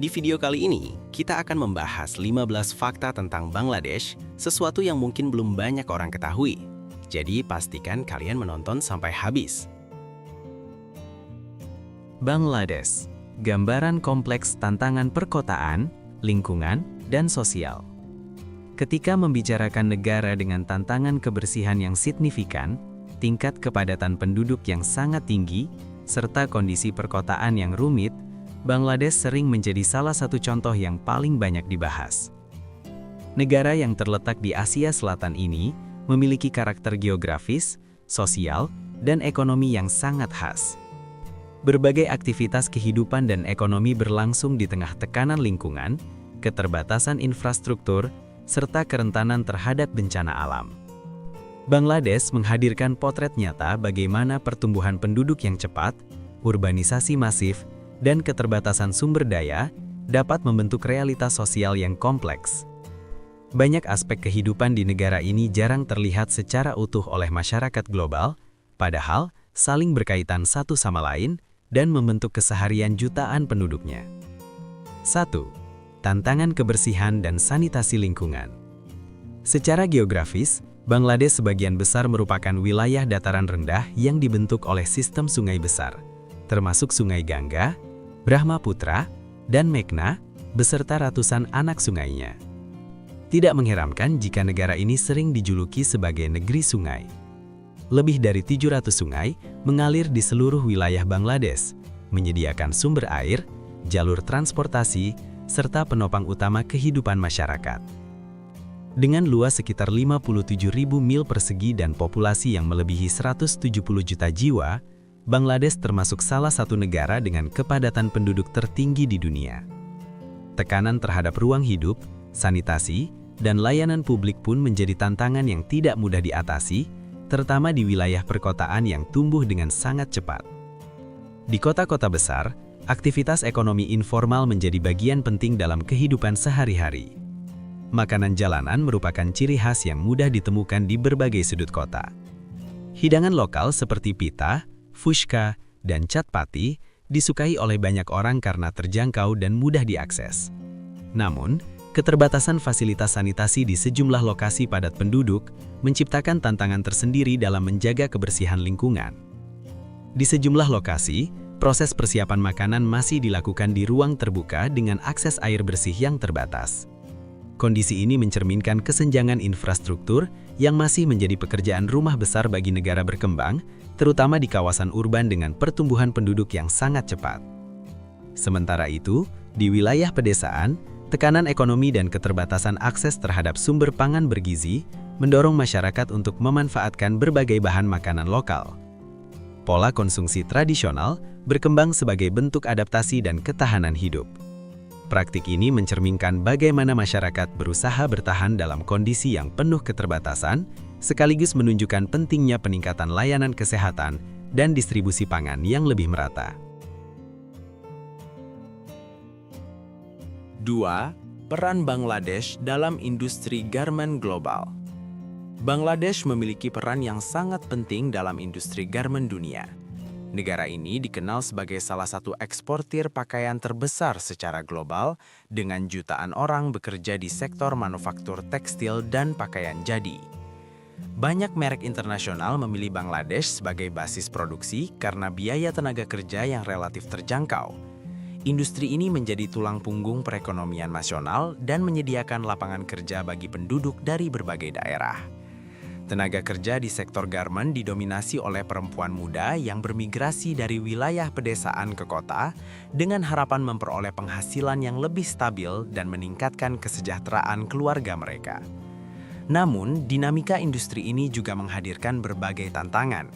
Di video kali ini, kita akan membahas 15 fakta tentang Bangladesh, sesuatu yang mungkin belum banyak orang ketahui. Jadi pastikan kalian menonton sampai habis. Bangladesh, gambaran kompleks tantangan perkotaan, lingkungan, dan sosial. Ketika membicarakan negara dengan tantangan kebersihan yang signifikan, tingkat kepadatan penduduk yang sangat tinggi, serta kondisi perkotaan yang rumit, Bangladesh sering menjadi salah satu contoh yang paling banyak dibahas. Negara yang terletak di Asia Selatan ini memiliki karakter geografis, sosial, dan ekonomi yang sangat khas. Berbagai aktivitas kehidupan dan ekonomi berlangsung di tengah tekanan lingkungan, keterbatasan infrastruktur, serta kerentanan terhadap bencana alam. Bangladesh menghadirkan potret nyata bagaimana pertumbuhan penduduk yang cepat, urbanisasi masif, dan keterbatasan sumber daya dapat membentuk realitas sosial yang kompleks. Banyak aspek kehidupan di negara ini jarang terlihat secara utuh oleh masyarakat global, padahal saling berkaitan satu sama lain dan membentuk keseharian jutaan penduduknya. 1. Tantangan kebersihan dan sanitasi lingkungan. Secara geografis, Bangladesh sebagian besar merupakan wilayah dataran rendah yang dibentuk oleh sistem sungai besar, termasuk Sungai Gangga, Brahmaputra, dan Meghna, beserta ratusan anak sungainya. Tidak mengherankan jika negara ini sering dijuluki sebagai negeri sungai. Lebih dari 700 sungai mengalir di seluruh wilayah Bangladesh, menyediakan sumber air, jalur transportasi, serta penopang utama kehidupan masyarakat. Dengan luas sekitar 57.000 mil persegi dan populasi yang melebihi 170 juta jiwa, Bangladesh termasuk salah satu negara dengan kepadatan penduduk tertinggi di dunia. Tekanan terhadap ruang hidup, sanitasi, dan layanan publik pun menjadi tantangan yang tidak mudah diatasi, terutama di wilayah perkotaan yang tumbuh dengan sangat cepat. Di kota-kota besar, aktivitas ekonomi informal menjadi bagian penting dalam kehidupan sehari-hari. Makanan jalanan merupakan ciri khas yang mudah ditemukan di berbagai sudut kota. Hidangan lokal seperti pita, fushka, dan chapati disukai oleh banyak orang karena terjangkau dan mudah diakses. Namun, keterbatasan fasilitas sanitasi di sejumlah lokasi padat penduduk menciptakan tantangan tersendiri dalam menjaga kebersihan lingkungan. Di sejumlah lokasi, proses persiapan makanan masih dilakukan di ruang terbuka dengan akses air bersih yang terbatas. Kondisi ini mencerminkan kesenjangan infrastruktur yang masih menjadi pekerjaan rumah besar bagi negara berkembang, terutama di kawasan urban dengan pertumbuhan penduduk yang sangat cepat. Sementara itu, di wilayah pedesaan, tekanan ekonomi dan keterbatasan akses terhadap sumber pangan bergizi mendorong masyarakat untuk memanfaatkan berbagai bahan makanan lokal. Pola konsumsi tradisional berkembang sebagai bentuk adaptasi dan ketahanan hidup. Praktik ini mencerminkan bagaimana masyarakat berusaha bertahan dalam kondisi yang penuh keterbatasan, sekaligus menunjukkan pentingnya peningkatan layanan kesehatan dan distribusi pangan yang lebih merata. 2. Peran Bangladesh dalam industri garmen global. Bangladesh memiliki peran yang sangat penting dalam industri garmen dunia. Negara ini dikenal sebagai salah satu eksportir pakaian terbesar secara global, dengan jutaan orang bekerja di sektor manufaktur tekstil dan pakaian jadi. Banyak merek internasional memilih Bangladesh sebagai basis produksi karena biaya tenaga kerja yang relatif terjangkau. Industri ini menjadi tulang punggung perekonomian nasional dan menyediakan lapangan kerja bagi penduduk dari berbagai daerah. Tenaga kerja di sektor garmen didominasi oleh perempuan muda yang bermigrasi dari wilayah pedesaan ke kota dengan harapan memperoleh penghasilan yang lebih stabil dan meningkatkan kesejahteraan keluarga mereka. Namun, dinamika industri ini juga menghadirkan berbagai tantangan.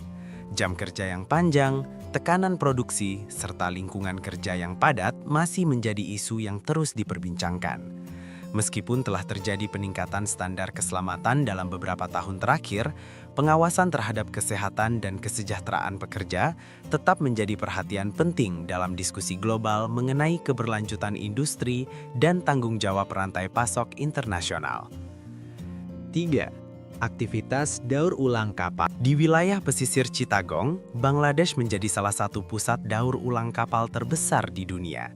Jam kerja yang panjang, tekanan produksi, serta lingkungan kerja yang padat masih menjadi isu yang terus diperbincangkan. Meskipun telah terjadi peningkatan standar keselamatan dalam beberapa tahun terakhir, pengawasan terhadap kesehatan dan kesejahteraan pekerja tetap menjadi perhatian penting dalam diskusi global mengenai keberlanjutan industri dan tanggung jawab rantai pasok internasional. 3. Aktivitas daur ulang kapal. Di wilayah pesisir Chittagong, Bangladesh menjadi salah satu pusat daur ulang kapal terbesar di dunia.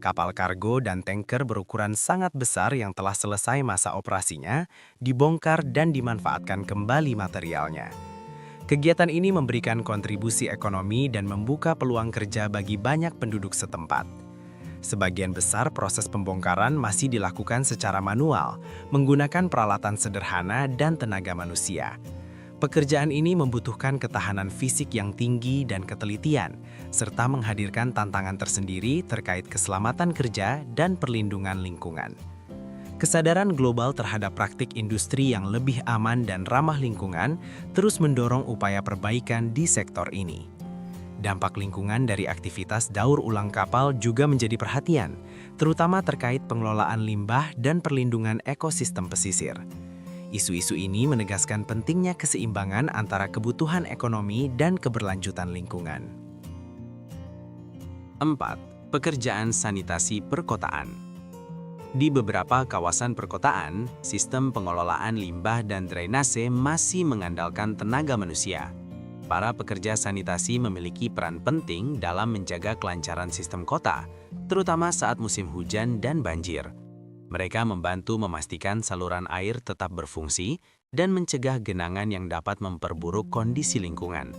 Kapal kargo dan tanker berukuran sangat besar yang telah selesai masa operasinya dibongkar dan dimanfaatkan kembali materialnya. Kegiatan ini memberikan kontribusi ekonomi dan membuka peluang kerja bagi banyak penduduk setempat. Sebagian besar proses pembongkaran masih dilakukan secara manual, menggunakan peralatan sederhana dan tenaga manusia. Pekerjaan ini membutuhkan ketahanan fisik yang tinggi dan ketelitian, serta menghadirkan tantangan tersendiri terkait keselamatan kerja dan perlindungan lingkungan. Kesadaran global terhadap praktik industri yang lebih aman dan ramah lingkungan terus mendorong upaya perbaikan di sektor ini. Dampak lingkungan dari aktivitas daur ulang kapal juga menjadi perhatian, terutama terkait pengelolaan limbah dan perlindungan ekosistem pesisir. Isu-isu ini menegaskan pentingnya keseimbangan antara kebutuhan ekonomi dan keberlanjutan lingkungan. 4. Pekerjaan sanitasi perkotaan. Di beberapa kawasan perkotaan, sistem pengelolaan limbah dan drainase masih mengandalkan tenaga manusia. Para pekerja sanitasi memiliki peran penting dalam menjaga kelancaran sistem kota, terutama saat musim hujan dan banjir. Mereka membantu memastikan saluran air tetap berfungsi dan mencegah genangan yang dapat memperburuk kondisi lingkungan.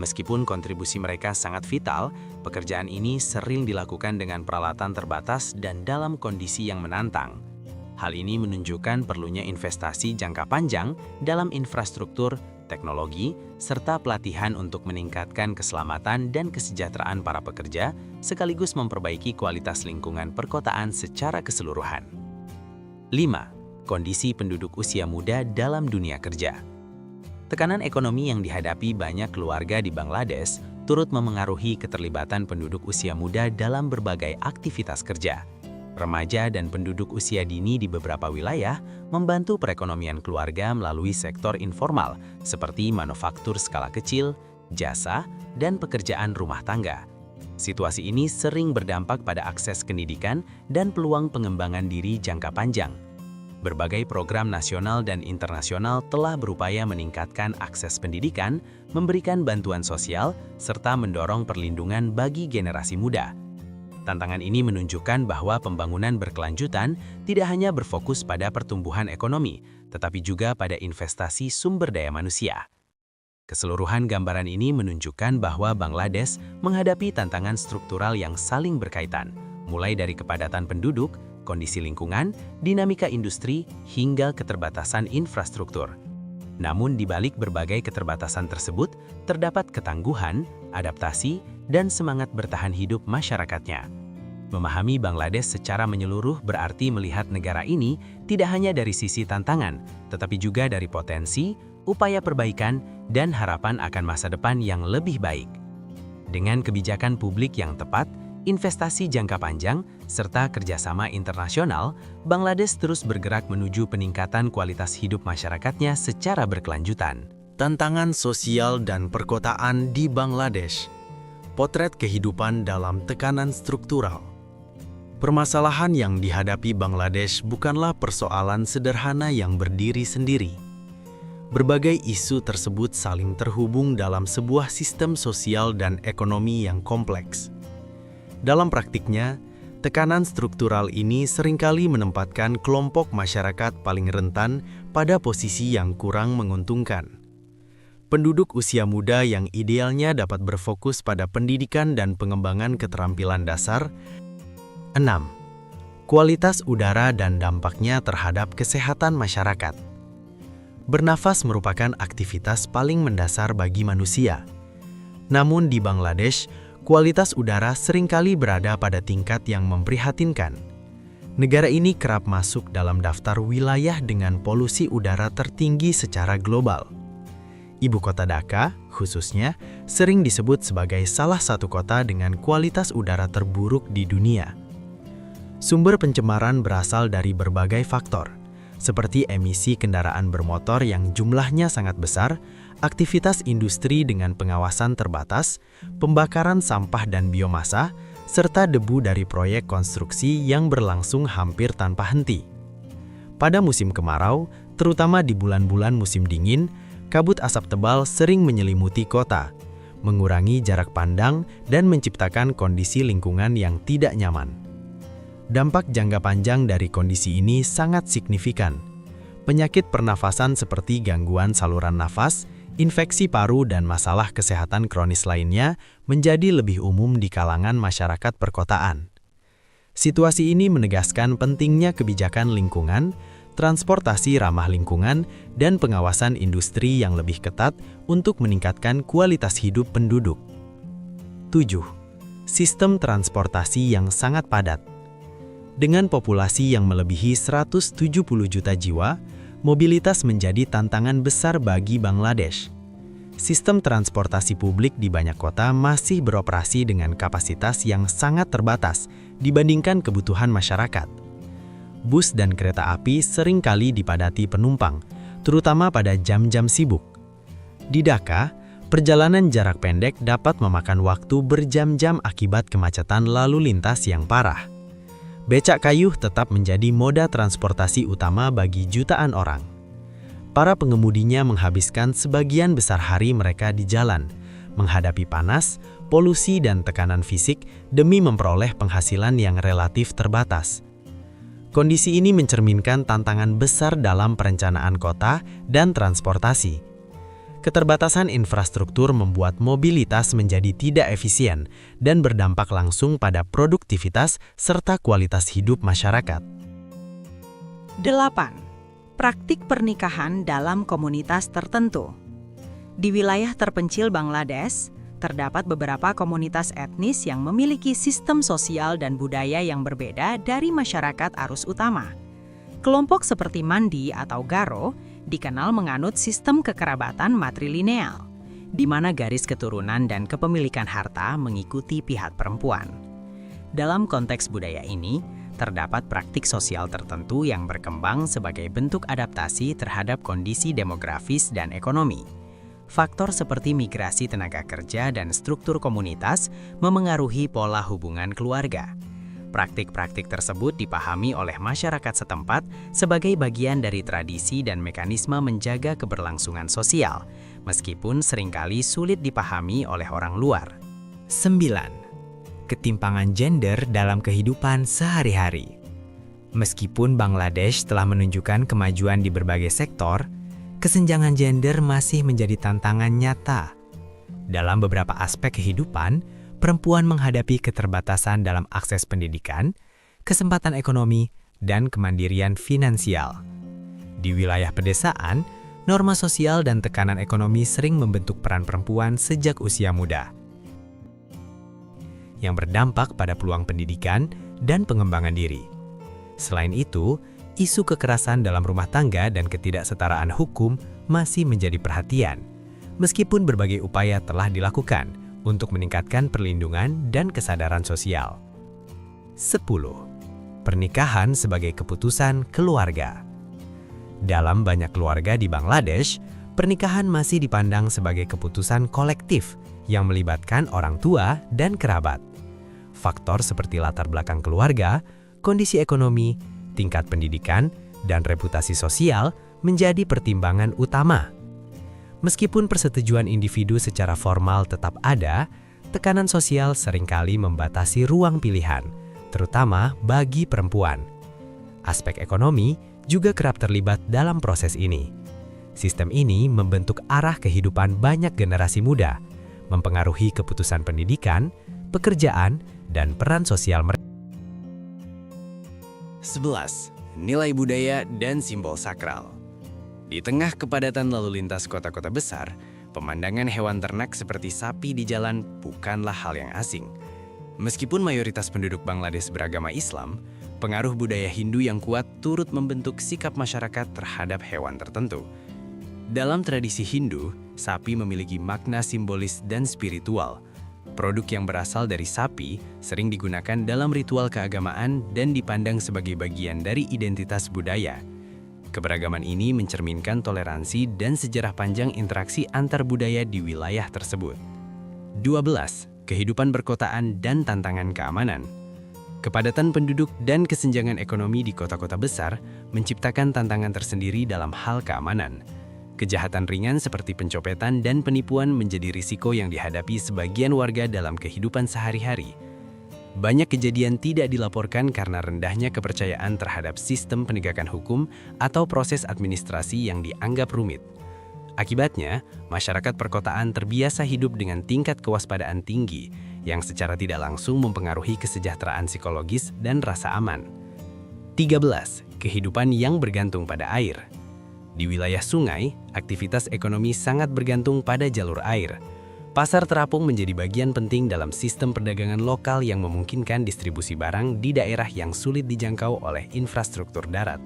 Meskipun kontribusi mereka sangat vital, pekerjaan ini sering dilakukan dengan peralatan terbatas dan dalam kondisi yang menantang. Hal ini menunjukkan perlunya investasi jangka panjang dalam infrastruktur, teknologi, serta pelatihan untuk meningkatkan keselamatan dan kesejahteraan para pekerja, sekaligus memperbaiki kualitas lingkungan perkotaan secara keseluruhan. 5. Kondisi penduduk usia muda dalam dunia kerja. Tekanan ekonomi yang dihadapi banyak keluarga di Bangladesh turut memengaruhi keterlibatan penduduk usia muda dalam berbagai aktivitas kerja. Remaja dan penduduk usia dini di beberapa wilayah membantu perekonomian keluarga melalui sektor informal seperti manufaktur skala kecil, jasa, dan pekerjaan rumah tangga. Situasi ini sering berdampak pada akses pendidikan dan peluang pengembangan diri jangka panjang. Berbagai program nasional dan internasional telah berupaya meningkatkan akses pendidikan, memberikan bantuan sosial, serta mendorong perlindungan bagi generasi muda. Tantangan ini menunjukkan bahwa pembangunan berkelanjutan tidak hanya berfokus pada pertumbuhan ekonomi, tetapi juga pada investasi sumber daya manusia. Keseluruhan gambaran ini menunjukkan bahwa Bangladesh menghadapi tantangan struktural yang saling berkaitan, mulai dari kepadatan penduduk, kondisi lingkungan, dinamika industri, hingga keterbatasan infrastruktur. Namun di balik berbagai keterbatasan tersebut, terdapat ketangguhan, adaptasi, dan semangat bertahan hidup masyarakatnya. Memahami Bangladesh secara menyeluruh berarti melihat negara ini tidak hanya dari sisi tantangan, tetapi juga dari potensi, upaya perbaikan, dan harapan akan masa depan yang lebih baik. Dengan kebijakan publik yang tepat, investasi jangka panjang, serta kerjasama internasional, Bangladesh terus bergerak menuju peningkatan kualitas hidup masyarakatnya secara berkelanjutan. Tantangan sosial dan perkotaan di Bangladesh. Potret kehidupan dalam tekanan struktural. Permasalahan yang dihadapi Bangladesh bukanlah persoalan sederhana yang berdiri sendiri. Berbagai isu tersebut saling terhubung dalam sebuah sistem sosial dan ekonomi yang kompleks. Dalam praktiknya, tekanan struktural ini seringkali menempatkan kelompok masyarakat paling rentan pada posisi yang kurang menguntungkan. Penduduk usia muda yang idealnya dapat berfokus pada pendidikan dan pengembangan keterampilan dasar. 6. Kualitas udara dan dampaknya terhadap kesehatan masyarakat. Bernafas merupakan aktivitas paling mendasar bagi manusia. Namun di Bangladesh, kualitas udara seringkali berada pada tingkat yang memprihatinkan. Negara ini kerap masuk dalam daftar wilayah dengan polusi udara tertinggi secara global. Ibu kota Dhaka, khususnya, sering disebut sebagai salah satu kota dengan kualitas udara terburuk di dunia. Sumber pencemaran berasal dari berbagai faktor, seperti emisi kendaraan bermotor yang jumlahnya sangat besar, aktivitas industri dengan pengawasan terbatas, pembakaran sampah dan biomasa, serta debu dari proyek konstruksi yang berlangsung hampir tanpa henti. Pada musim kemarau, terutama di bulan-bulan musim dingin, kabut asap tebal sering menyelimuti kota, mengurangi jarak pandang dan menciptakan kondisi lingkungan yang tidak nyaman. Dampak jangka panjang dari kondisi ini sangat signifikan. Penyakit pernafasan seperti gangguan saluran nafas, infeksi paru dan masalah kesehatan kronis lainnya menjadi lebih umum di kalangan masyarakat perkotaan. Situasi ini menegaskan pentingnya kebijakan lingkungan, transportasi ramah lingkungan, dan pengawasan industri yang lebih ketat untuk meningkatkan kualitas hidup penduduk. 7. Sistem transportasi yang sangat padat. Dengan populasi yang melebihi 170 juta jiwa, mobilitas menjadi tantangan besar bagi Bangladesh. Sistem transportasi publik di banyak kota masih beroperasi dengan kapasitas yang sangat terbatas dibandingkan kebutuhan masyarakat. Bus dan kereta api seringkali dipadati penumpang, terutama pada jam-jam sibuk. Di Dhaka, perjalanan jarak pendek dapat memakan waktu berjam-jam akibat kemacetan lalu lintas yang parah. Becak kayu tetap menjadi moda transportasi utama bagi jutaan orang. Para pengemudinya menghabiskan sebagian besar hari mereka di jalan, menghadapi panas, polusi dan tekanan fisik demi memperoleh penghasilan yang relatif terbatas. Kondisi ini mencerminkan tantangan besar dalam perencanaan kota dan transportasi. Keterbatasan infrastruktur membuat mobilitas menjadi tidak efisien dan berdampak langsung pada produktivitas serta kualitas hidup masyarakat. 8. Praktik pernikahan dalam komunitas tertentu. Di wilayah terpencil Bangladesh, terdapat beberapa komunitas etnis yang memiliki sistem sosial dan budaya yang berbeda dari masyarakat arus utama. Kelompok seperti Mandi atau Garo dikenal menganut sistem kekerabatan matrilineal, di mana garis keturunan dan kepemilikan harta mengikuti pihak perempuan. Dalam konteks budaya ini, terdapat praktik sosial tertentu yang berkembang sebagai bentuk adaptasi terhadap kondisi demografis dan ekonomi. Faktor seperti migrasi tenaga kerja dan struktur komunitas memengaruhi pola hubungan keluarga. Praktik-praktik tersebut dipahami oleh masyarakat setempat sebagai bagian dari tradisi dan mekanisme menjaga keberlangsungan sosial, meskipun seringkali sulit dipahami oleh orang luar. 9. Ketimpangan gender dalam kehidupan sehari-hari. Meskipun Bangladesh telah menunjukkan kemajuan di berbagai sektor, kesenjangan gender masih menjadi tantangan nyata. Dalam beberapa aspek kehidupan, perempuan menghadapi keterbatasan dalam akses pendidikan, kesempatan ekonomi, dan kemandirian finansial. Di wilayah pedesaan, norma sosial dan tekanan ekonomi sering membentuk peran perempuan sejak usia muda, yang berdampak pada peluang pendidikan dan pengembangan diri. Selain itu, isu kekerasan dalam rumah tangga dan ketidaksetaraan hukum masih menjadi perhatian, meskipun berbagai upaya telah dilakukan untuk meningkatkan perlindungan dan kesadaran sosial. 10. Pernikahan sebagai keputusan keluarga. Dalam banyak keluarga di Bangladesh, pernikahan masih dipandang sebagai keputusan kolektif yang melibatkan orang tua dan kerabat. Faktor seperti latar belakang keluarga, kondisi ekonomi, tingkat pendidikan, dan reputasi sosial menjadi pertimbangan utama. Meskipun persetujuan individu secara formal tetap ada, tekanan sosial seringkali membatasi ruang pilihan, terutama bagi perempuan. Aspek ekonomi juga kerap terlibat dalam proses ini. Sistem ini membentuk arah kehidupan banyak generasi muda, mempengaruhi keputusan pendidikan, pekerjaan, dan peran sosial mereka. 11. Nilai budaya dan simbol sakral. Di tengah kepadatan lalu lintas kota-kota besar, pemandangan hewan ternak seperti sapi di jalan bukanlah hal yang asing. Meskipun mayoritas penduduk Bangladesh beragama Islam, pengaruh budaya Hindu yang kuat turut membentuk sikap masyarakat terhadap hewan tertentu. Dalam tradisi Hindu, sapi memiliki makna simbolis dan spiritual. Produk yang berasal dari sapi sering digunakan dalam ritual keagamaan dan dipandang sebagai bagian dari identitas budaya. Keberagaman ini mencerminkan toleransi dan sejarah panjang interaksi antar budaya di wilayah tersebut. 12. Kehidupan perkotaan dan tantangan keamanan. Kepadatan penduduk dan kesenjangan ekonomi di kota-kota besar menciptakan tantangan tersendiri dalam hal keamanan. Kejahatan ringan seperti pencopetan dan penipuan menjadi risiko yang dihadapi sebagian warga dalam kehidupan sehari-hari. banyak kejadian tidak dilaporkan karena rendahnya kepercayaan terhadap sistem penegakan hukum atau proses administrasi yang dianggap rumit. Akibatnya, masyarakat perkotaan terbiasa hidup dengan tingkat kewaspadaan tinggi yang secara tidak langsung mempengaruhi kesejahteraan psikologis dan rasa aman. 13. Kehidupan yang bergantung pada air. Di wilayah sungai, aktivitas ekonomi sangat bergantung pada jalur air. Pasar terapung menjadi bagian penting dalam sistem perdagangan lokal yang memungkinkan distribusi barang di daerah yang sulit dijangkau oleh infrastruktur darat.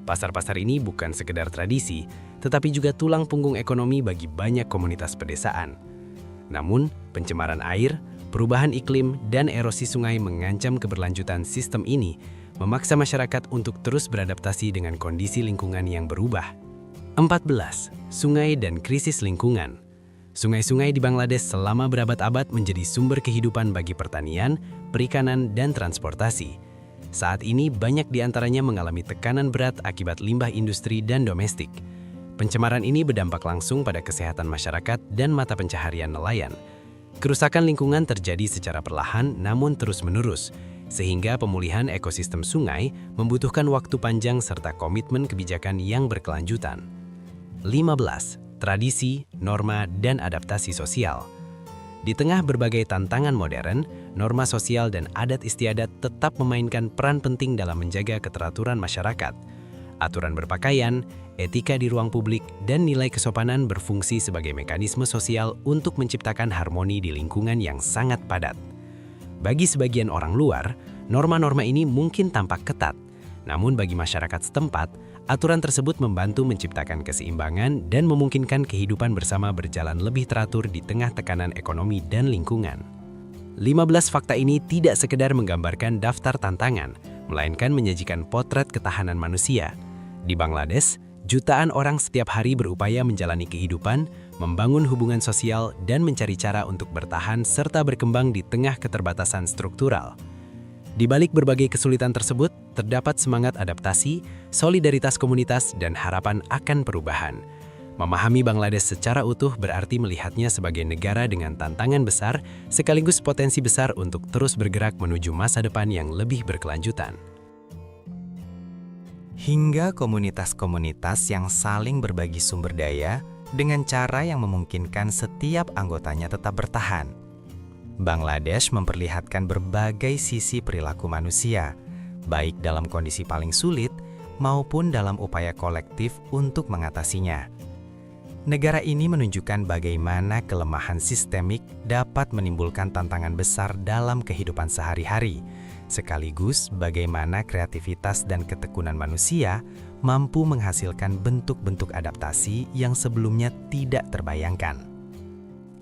Pasar-pasar ini bukan sekedar tradisi, tetapi juga tulang punggung ekonomi bagi banyak komunitas pedesaan. Namun, pencemaran air, perubahan iklim, dan erosi sungai mengancam keberlanjutan sistem ini, memaksa masyarakat untuk terus beradaptasi dengan kondisi lingkungan yang berubah. 14. Sungai dan krisis lingkungan. Sungai-sungai di Bangladesh selama berabad-abad menjadi sumber kehidupan bagi pertanian, perikanan, dan transportasi. Saat ini banyak di antaranya mengalami tekanan berat akibat limbah industri dan domestik. Pencemaran ini berdampak langsung pada kesehatan masyarakat dan mata pencaharian nelayan. Kerusakan lingkungan terjadi secara perlahan namun terus-menerus, sehingga pemulihan ekosistem sungai membutuhkan waktu panjang serta komitmen kebijakan yang berkelanjutan. 15. Tradisi, norma, dan adaptasi sosial. Di tengah berbagai tantangan modern, norma sosial dan adat istiadat tetap memainkan peran penting dalam menjaga keteraturan masyarakat. Aturan berpakaian, etika di ruang publik, dan nilai kesopanan berfungsi sebagai mekanisme sosial untuk menciptakan harmoni di lingkungan yang sangat padat. Bagi sebagian orang luar, norma-norma ini mungkin tampak ketat, namun bagi masyarakat setempat, aturan tersebut membantu menciptakan keseimbangan dan memungkinkan kehidupan bersama berjalan lebih teratur di tengah tekanan ekonomi dan lingkungan. 15 fakta ini tidak sekedar menggambarkan daftar tantangan, melainkan menyajikan potret ketahanan manusia. Di Bangladesh, jutaan orang setiap hari berupaya menjalani kehidupan, membangun hubungan sosial, dan mencari cara untuk bertahan serta berkembang di tengah keterbatasan struktural. Di balik berbagai kesulitan tersebut, terdapat semangat adaptasi, solidaritas komunitas, dan harapan akan perubahan. Memahami Bangladesh secara utuh berarti melihatnya sebagai negara dengan tantangan besar, sekaligus potensi besar untuk terus bergerak menuju masa depan yang lebih berkelanjutan. Hingga komunitas-komunitas yang saling berbagi sumber daya dengan cara yang memungkinkan setiap anggotanya tetap bertahan. Bangladesh memperlihatkan berbagai sisi perilaku manusia, baik dalam kondisi paling sulit maupun dalam upaya kolektif untuk mengatasinya. Negara ini menunjukkan bagaimana kelemahan sistemik dapat menimbulkan tantangan besar dalam kehidupan sehari-hari, sekaligus bagaimana kreativitas dan ketekunan manusia mampu menghasilkan bentuk-bentuk adaptasi yang sebelumnya tidak terbayangkan.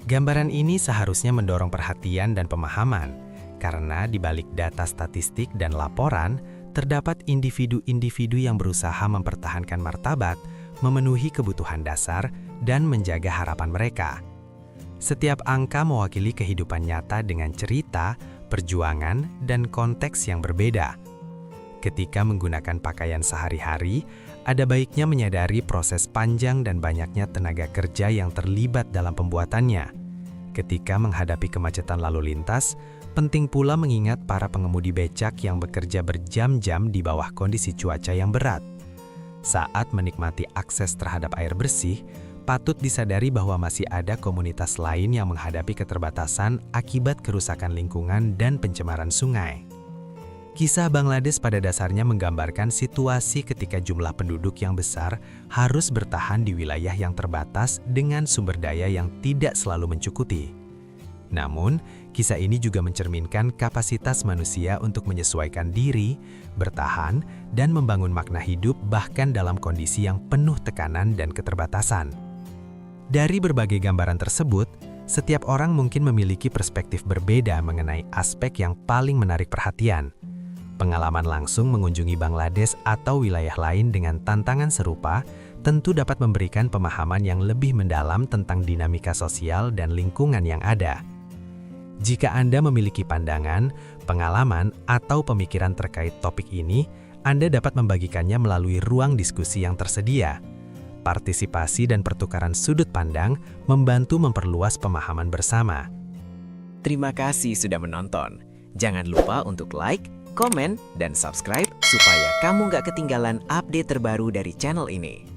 Gambaran ini seharusnya mendorong perhatian dan pemahaman, karena di balik data statistik dan laporan, terdapat individu-individu yang berusaha mempertahankan martabat, memenuhi kebutuhan dasar, dan menjaga harapan mereka. Setiap angka mewakili kehidupan nyata dengan cerita, perjuangan, dan konteks yang berbeda. Ketika menggunakan pakaian sehari-hari, ada baiknya menyadari proses panjang dan banyaknya tenaga kerja yang terlibat dalam pembuatannya. Ketika menghadapi kemacetan lalu lintas, penting pula mengingat para pengemudi becak yang bekerja berjam-jam di bawah kondisi cuaca yang berat. Saat menikmati akses terhadap air bersih, patut disadari bahwa masih ada komunitas lain yang menghadapi keterbatasan akibat kerusakan lingkungan dan pencemaran sungai. Kisah Bangladesh pada dasarnya menggambarkan situasi ketika jumlah penduduk yang besar harus bertahan di wilayah yang terbatas dengan sumber daya yang tidak selalu mencukupi. Namun, kisah ini juga mencerminkan kapasitas manusia untuk menyesuaikan diri, bertahan, dan membangun makna hidup bahkan dalam kondisi yang penuh tekanan dan keterbatasan. Dari berbagai gambaran tersebut, setiap orang mungkin memiliki perspektif berbeda mengenai aspek yang paling menarik perhatian. Pengalaman langsung mengunjungi Bangladesh atau wilayah lain dengan tantangan serupa tentu dapat memberikan pemahaman yang lebih mendalam tentang dinamika sosial dan lingkungan yang ada. Jika Anda memiliki pandangan, pengalaman, atau pemikiran terkait topik ini, Anda dapat membagikannya melalui ruang diskusi yang tersedia. Partisipasi dan pertukaran sudut pandang membantu memperluas pemahaman bersama. Terima kasih sudah menonton. Jangan lupa untuk like, komen, dan subscribe supaya kamu nggak ketinggalan update terbaru dari channel ini.